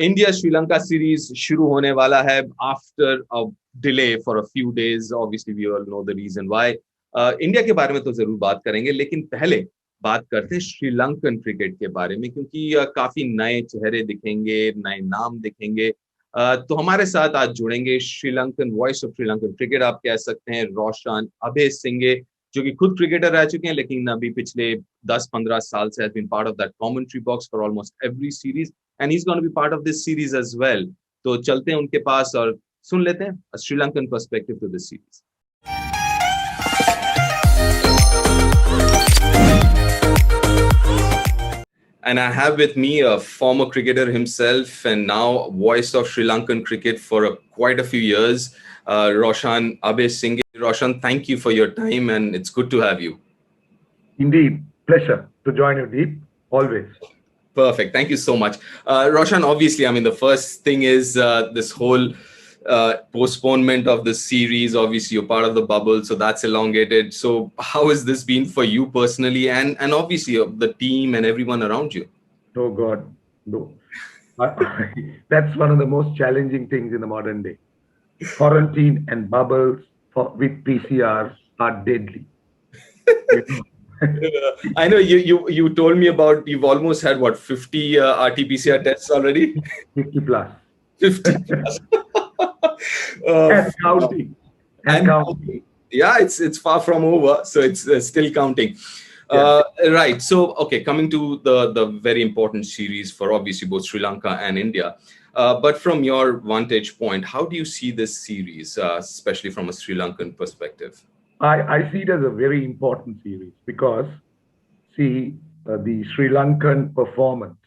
India Sri Lanka series शुरू होने वाला है after a delay for a few days. Obviously we all know the reason why. India के बारे में तो जरूर बात करेंगे, लेकिन पहले बात करते हैं श्रीलंकन क्रिकेट के बारे में, क्योंकि काफी नए चेहरे दिखेंगे, नए नाम दिखेंगे. तो हमारे साथ आज जुड़ेंगे Sri Lankan voice of Sri Lankan cricket आप कह सकते हैं, रोशन अबेसिंगे, जो कि खुद क्रिकेटर रह चुके हैं, लेकिन अभी पिछले 10-15 साल से has been part of that commentary box for almost every series, and he is going to be part of this series as well. तो चलते हैं उनके पास और सुन लेते हैं Sri Lankan perspective to this series. And I have with me a former cricketer himself and now voice of Sri Lankan cricket for quite a few years, Roshan Abeysinghe. Roshan, thank you for your time and it's good to have you. Indeed, pleasure to join you, Deep, always. Perfect. Thank you so much. Roshan, obviously, I mean, the first thing is this whole postponement of the series. Obviously, you're part of the bubble, so that's elongated. So how has this been for you personally and obviously the team and everyone around you? Oh, God, no. That's one of the most challenging things in the modern day. Quarantine and bubbles with PCRs are deadly. I know you told me about you've almost had what 50 RT-PCR tests already. 50 plus. 50 plus. And counting. And counting. Yeah, it's far from over, so it's still counting. Right. So, okay, coming to the very important series for obviously both Sri Lanka and India. But from your vantage point, how do you see this series, especially from a Sri Lankan perspective? I see it as a very important series because, see, the Sri Lankan performance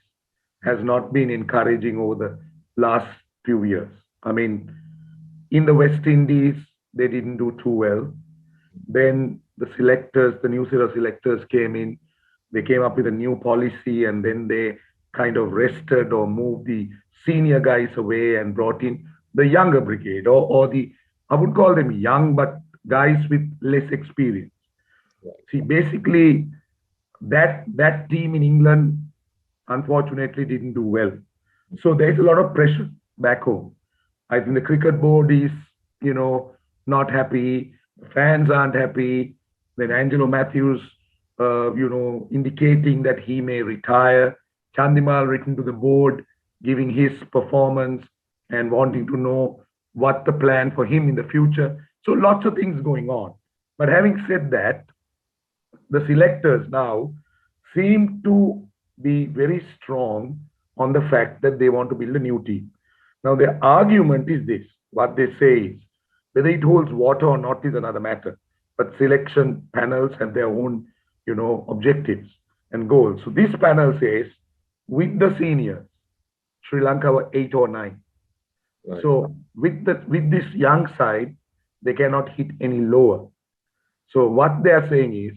has not been encouraging over the last few years. I mean, in the West Indies, they didn't do too well. Then the selectors, the new set of selectors came in. They came up with a new policy and then they kind of rested or moved the senior guys away and brought in the younger brigade or the, I would call them young, but guys with less experience. Right. See, basically, that team in England, unfortunately, didn't do well. So there's a lot of pressure back home. I think the cricket board is, not happy. Fans aren't happy. Then Angelo Matthews, indicating that he may retire. Chandimal written to the board, giving his performance and wanting to know what the plan for him in the future. So lots of things going on. But having said that, the selectors now seem to be very strong on the fact that they want to build a new team. Now, their argument is this. What they say is, whether it holds water or not is another matter. But selection panels have their own, objectives and goals. So this panel says, with the seniors, Sri Lanka were 8 or 9. Right. So with this young side, they cannot hit any lower. So what they are saying is,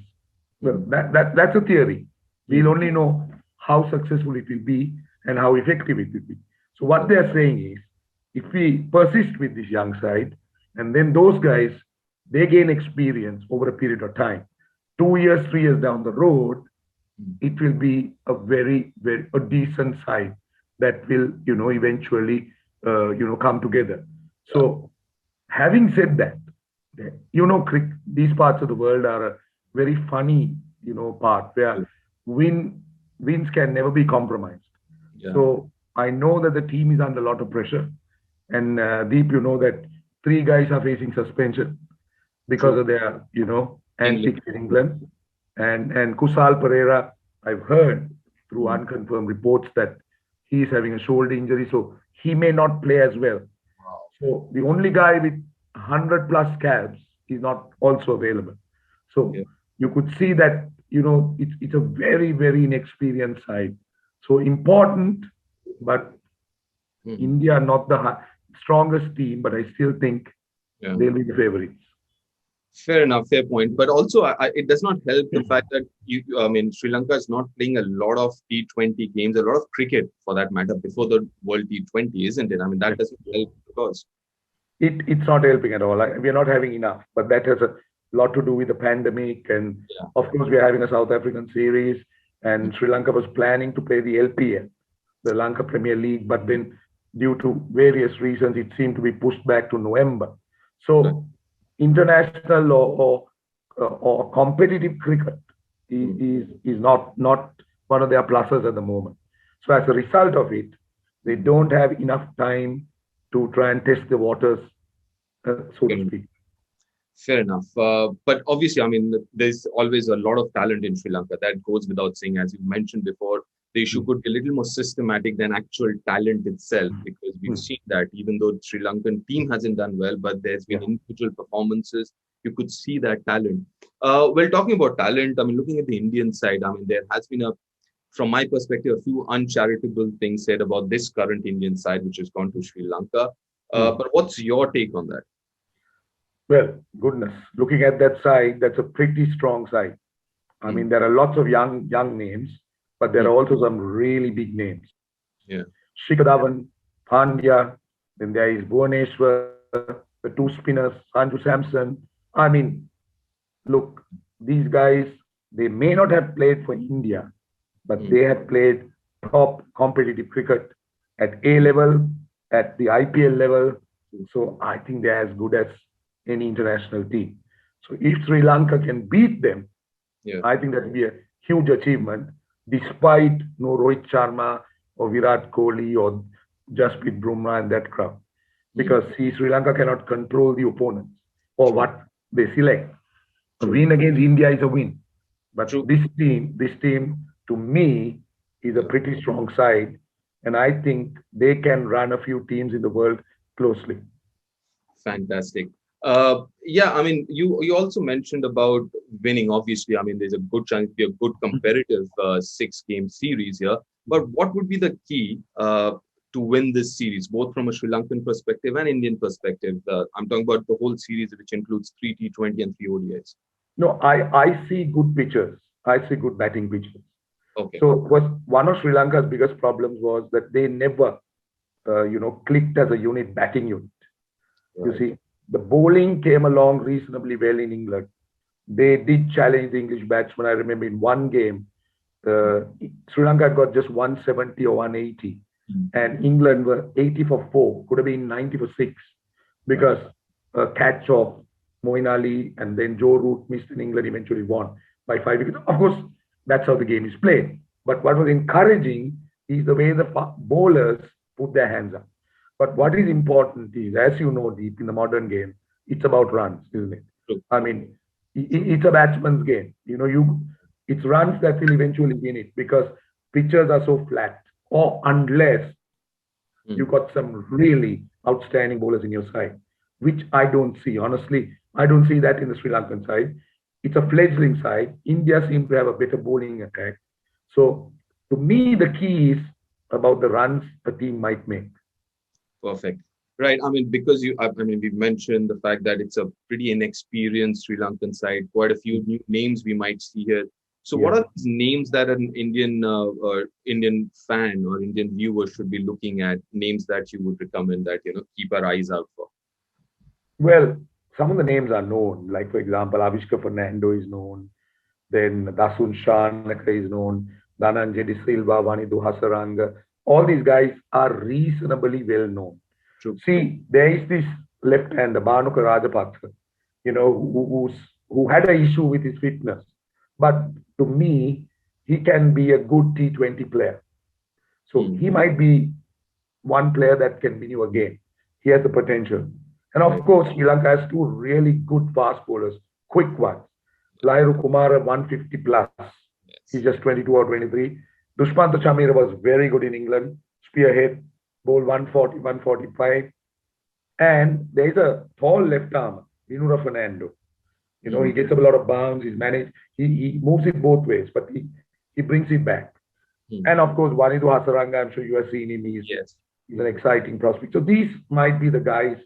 well, that's a theory. We'll only know how successful it will be and how effective it will be. So what they are saying is, if we persist with this young side, and then those guys, they gain experience over a period of time. 2 years, 3 years down the road, it will be a very, very decent side that will, eventually, come together. So having said that, these parts of the world are a very funny, part where wins can never be compromised. Yeah. So I know that the team is under a lot of pressure. And Deep, that 3 guys are facing suspension because of their, antics in England. And Kusal Pereira, I've heard through unconfirmed reports that he is having a shoulder injury, so he may not play as well. Wow. So the only guy with 100 plus caps is not also available. So you could see that, it's a very, very inexperienced side. So important, but India not the strongest team, but I still think they'll be the favorites. Fair enough, fair point. But also, it does not help the fact that Sri Lanka is not playing a lot of T20 games, a lot of cricket for that matter, before the World T20, isn't it? I mean, that doesn't help because it's not helping at all. We're not having enough, but that has a lot to do with the pandemic, and of course, we're having a South African series, and Sri Lanka was planning to play the LPL. the Lanka Premier League, but then due to various reasons, it seemed to be pushed back to November. So international or competitive cricket is not one of their pluses at the moment. So as a result of it, they don't have enough time to try and test the waters, so to speak. Fair enough. But obviously, I mean, there's always a lot of talent in Sri Lanka. That goes without saying. As you mentioned before, the issue could be a little more systematic than actual talent itself, because we've seen that even though the Sri Lankan team hasn't done well, but there's been individual performances. You could see that talent. Well, talking about talent, I mean, looking at the Indian side, I mean, there has been from my perspective, a few uncharitable things said about this current Indian side, which has gone to Sri Lanka. But what's your take on that? Well, goodness, looking at that side, that's a pretty strong side. I mean, there are lots of young names, but there are also some really big names. Yeah. Shikhar Dhawan, Pandya, then there is Bhuvaneshwar, the two spinners, Sanju Samson. I mean, look, these guys, they may not have played for India, but they have played top competitive cricket at A level, at the IPL level. So I think they're as good as any international team. So if Sri Lanka can beat them, I think that would be a huge achievement, despite no Rohit Sharma or Virat Kohli or Jasprit Bumrah and that crowd. Because Sri Lanka cannot control the opponents or what they select. A win against India is a win. But this team, to me, is a pretty strong side. And I think they can run a few teams in the world closely. Fantastic. I mean, you also mentioned about winning. Obviously, I mean, there's a good chance to be a good competitive 6-game series here. But what would be the key to win this series, both from a Sri Lankan perspective and Indian perspective? I'm talking about the whole series, which includes 3 T20 and 3 ODIs. No, I see good pitchers. I see good batting pitchers. Okay. So one of Sri Lanka's biggest problems was that they never, clicked as a unit, batting unit. Right. You see, the bowling came along reasonably well in England. They did challenge the English batsmen. I remember in one game, Sri Lanka got just 170 or 180, and England were 80 for 4, could have been 90 for 6, because a catch of Moeen Ali and then Joe Root missed, and England eventually won by 5 wickets. Of course, that's how the game is played. But what was encouraging is the way the bowlers put their hands up. But what is important is, as you know, Deep, in the modern game, it's about runs, isn't it? True. I mean, it's a batsman's game. It's runs that will eventually win it, because pitches are so flat. Or unless you got some really outstanding bowlers in your side, which I don't see. Honestly, I don't see that in the Sri Lankan side. It's a fledgling side. India seems to have a better bowling attack. So, to me, the key is about the runs a team might make. Perfect. Right. I mean, because we've mentioned the fact that it's a pretty inexperienced Sri Lankan side, quite a few new names we might see here. So what are these names that an Indian fan or Indian viewer should be looking at, names that you would recommend that, keep our eyes out for? Well, some of the names are known. Like, for example, Avishka Fernando is known. Then Dasun Shanaka is known. Dhananjay De Silva, Vanidu Hasaranga. All these guys are reasonably well known. True. See, there is this left-hander, Bhanuka Rajapaksa, who had an issue with his fitness. But to me, he can be a good T20 player. So he might be one player that can win you a game. He has the potential. And of course, Sri Lanka has 2 really good fast bowlers, quick ones. Lairu Kumara, 150 plus. Yes. He's just 22 or 23. Dushmantha Chameera was very good in England. Spearhead, bowl 140, 145. And there's a tall left arm, Vinura Fernando. He gets up a lot of bounds. He's managed. He moves it both ways, but he brings it back. And of course, Vanidu Hasaranga, I'm sure you have seen him. He's an exciting prospect. So these might be the guys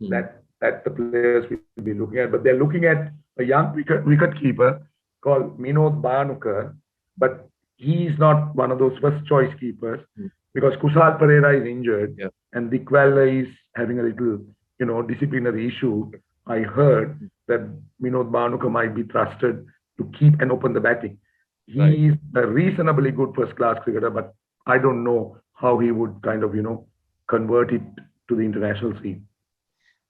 that the players will be looking at. But they're looking at a young wicket keeper called Minod Bhanuka, but he's not one of those first choice keepers, because Kushal Pereira is injured and Dikwala is having a little, disciplinary issue. I heard that Minod Bhanuka might be trusted to keep and open the batting. He is a reasonably good first-class cricketer, but I don't know how he would kind of, convert it to the international scene.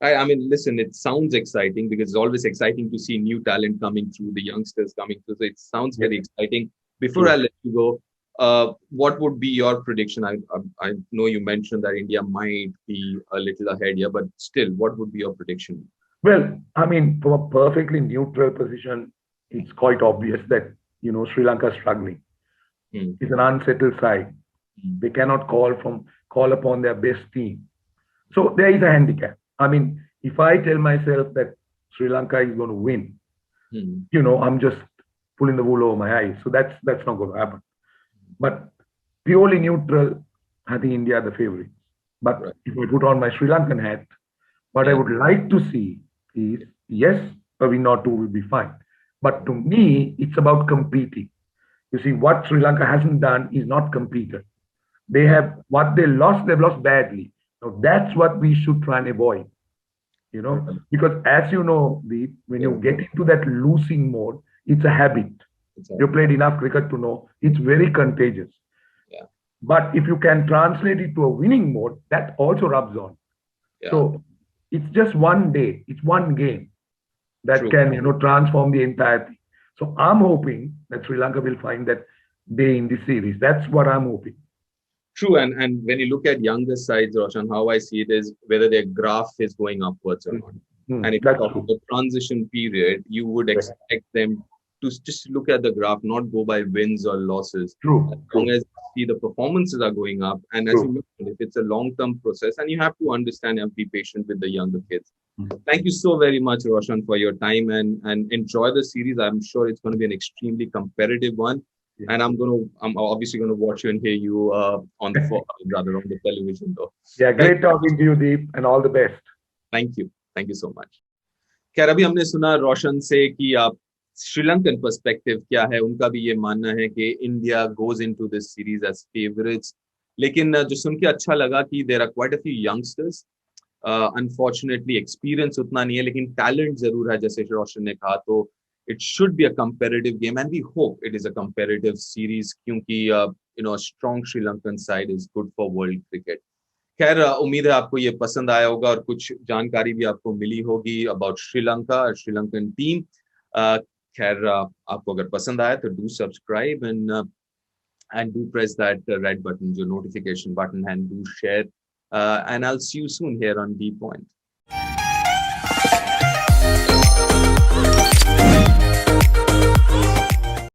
I mean, listen, it sounds exciting because it's always exciting to see new talent coming through, the youngsters coming through. So it sounds very exciting. Before I let you go, what would be your prediction? I know you mentioned that India might be a little ahead here, but still, what would be your prediction? Well, I mean, from a perfectly neutral position, it's quite obvious that, Sri Lanka is struggling. Hmm. It's an unsettled side. They cannot call upon their best team. So there is a handicap. I mean, if I tell myself that Sri Lanka is going to win, I'm just pulling the wool over my eyes. So that's not going to happen. But purely neutral, I think India are the favorites. But if I put on my Sri Lankan hat, what I would like to see is, yes, a win or two will be fine. But to me, it's about competing. You see, what Sri Lanka hasn't done is not competed. They have what they've lost badly. So that's what we should try and avoid. Because as you know, when you get into that losing mode, it's a habit. You played enough cricket to know it's very contagious. Yeah. But if you can translate it to a winning mode, that also rubs on. Yeah. So it's just one day, it's one game that can, transform the entire thing. So I'm hoping that Sri Lanka will find that day in this series. That's what I'm hoping. True, and when you look at younger sides, Roshan, how I see it is whether their graph is going upwards or not. And if you talk about the transition period, you would expect them to just look at the graph, not go by wins or losses. True. As long as you see the performances are going up, and as you mentioned, if it's a long-term process, and you have to understand and be patient with the younger kids. Thank you so very much, Roshan, for your time and enjoy the series. I'm sure it's going to be an extremely competitive one. And I'm obviously going to watch you and hear you on the television though. Yeah, great talking to you, Deep, and all the best. Thank you so much. खैर अभी हमने सुना रोशन से कि आप Sri Lankan perspective क्या है, उनका भी ये मानना है कि India goes into this series as favourites, लेकिन जो सुन के अच्छा लगा कि there are quite a few youngsters, unfortunately experience उतना नहीं है लेकिन टैलेंट जरूर है, जैसे रोशन ने कहा, तो it should be a competitive game and we hope it is a competitive series क्योंकि a strong Sri Lankan side is good for world cricket. खैर उम्मीद है आपको ये पसंद आया होगा और कुछ जानकारी भी आपको मिली होगी अबाउट श्रीलंका, श्रीलंकन टीम. खैर आपको अगर पसंद आया तो do subscribe and do press that red button, जो notification button, and do share, and I'll see you soon here on D Point.